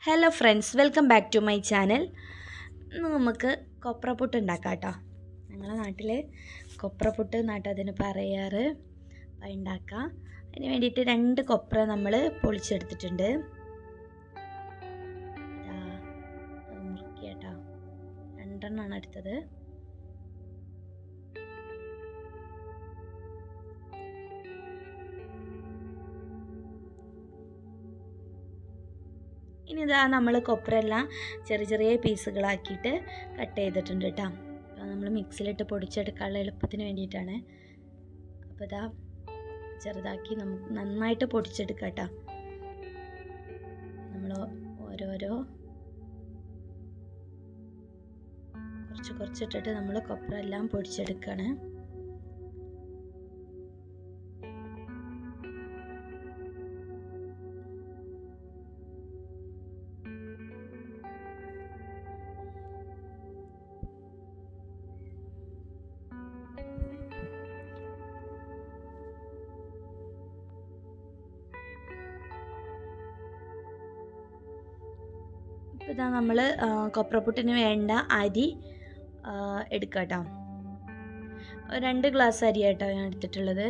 Hello friends, welcome back to my channel. നമുക്ക് കൊപ്രപ്പുട്ട് ഉണ്ടാക്കാം കേട്ടോ. ഞങ്ങളുടെ നാട്ടിൽ കൊപ്രപ്പുട്ട് എന്നാട്ടോ അതിന് പറയാറ്. അപ്പോൾ ഉണ്ടാക്കാം. അതിന് വേണ്ടിയിട്ട് 2 കൊപ്ര നമ്മൾ പൊളിച്ചെടുത്തിട്ടുണ്ട്. മുറുക്കി കേട്ടോ, 2 എണ്ണമാണ് എടുത്തത്. ഇനി ഇതാ നമ്മൾ കൊപ്രയെല്ലാം ചെറിയ ചെറിയ പീസുകളാക്കിയിട്ട് കട്ട് ചെയ്തിട്ടുണ്ട് കേട്ടോ. അപ്പോൾ നമ്മൾ മിക്സിയിലിട്ട് പൊടിച്ചെടുക്കാനുള്ള എളുപ്പത്തിന് വേണ്ടിയിട്ടാണ്. അപ്പോൾ ഇതാ ചെറുതാക്കി നമുക്ക് നന്നായിട്ട് പൊടിച്ചെടുക്കാം കേട്ടോ. നമ്മൾ ഓരോരോ കുറച്ചിട്ടിട്ട് നമ്മൾ കൊപ്ര എല്ലാം പൊടിച്ചെടുക്കുകയാണ്. ഇപ്പോൾ ഇതാ നമ്മൾ കൊപ്രപ്പുട്ടിന് വേണ്ട അരി എടുക്കാം കേട്ടോ. 2 ഗ്ലാസ് അരി കേട്ടോ ഞാൻ എടുത്തിട്ടുള്ളത്.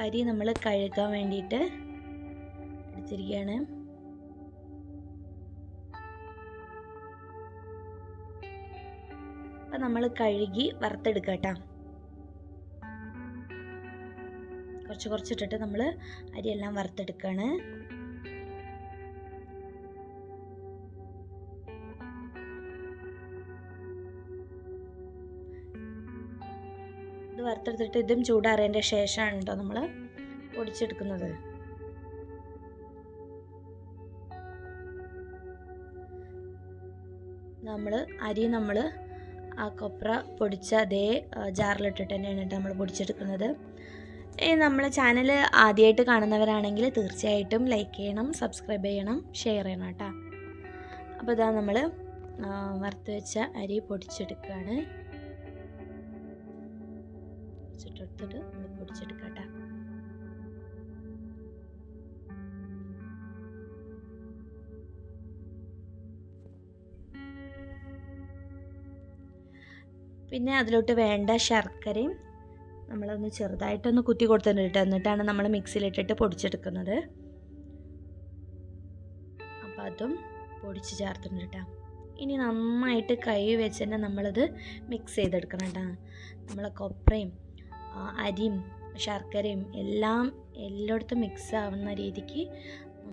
അരി നമ്മൾ കഴുകാൻ വേണ്ടിയിട്ട് എടുത്തിരിക്കുകയാണ്. അപ്പം നമ്മൾ കഴുകി വറുത്തെടുക്കാം കേട്ടോ. കുറച്ചിട്ടിട്ട് നമ്മൾ അരിയെല്ലാം വറുത്തെടുക്കുകയാണ്. ഇത് വറുത്തെടുത്തിട്ട് ഇതും ചൂടാറിയതിൻ്റെ ശേഷമാണ് കേട്ടോ നമ്മൾ പൊടിച്ചെടുക്കുന്നത്. അരി നമ്മൾ ആ കൊപ്ര പൊടിച്ച അതേ ജാറിലിട്ടിട്ട് തന്നെയാണ് കേട്ടോ നമ്മൾ പൊടിച്ചെടുക്കുന്നത്. നമ്മളെ ചാനൽ ആദ്യമായിട്ട് കാണുന്നവരാണെങ്കിൽ തീർച്ചയായിട്ടും ലൈക്ക് ചെയ്യണം, സബ്സ്ക്രൈബ് ചെയ്യണം, ഷെയർ ചെയ്യണം കേട്ടോ. അപ്പോൾ ഇതാ നമ്മൾ വറുത്ത് വെച്ച അരി പൊടിച്ചെടുക്കുകയാണ്. പൊടിച്ചിട്ടെടുത്തിട്ട് നമ്മൾ പൊടിച്ചെടുക്കാം കേട്ടോ. പിന്നെ അതിലോട്ട് വേണ്ട ശർക്കരയും നമ്മളൊന്ന് ചെറുതായിട്ടൊന്ന് കുത്തി കൊടുത്തിട്ടുണ്ട്. എന്നിട്ടാണ് നമ്മൾ മിക്സിയിലിട്ടിട്ട് പൊടിച്ചെടുക്കുന്നത്. അപ്പം അതും പൊടിച്ച് ചേർത്തിട്ടുണ്ട് കേട്ടോ. ഇനി നന്നായിട്ട് കൈ വെച്ച് തന്നെ നമ്മളത് മിക്സ് ചെയ്തെടുക്കണം കേട്ടോ. നമ്മളെ കൊപ്രയും അരിയും ശർക്കരയും എല്ലാം എല്ലായിടത്തും മിക്സ് ആവുന്ന രീതിക്ക്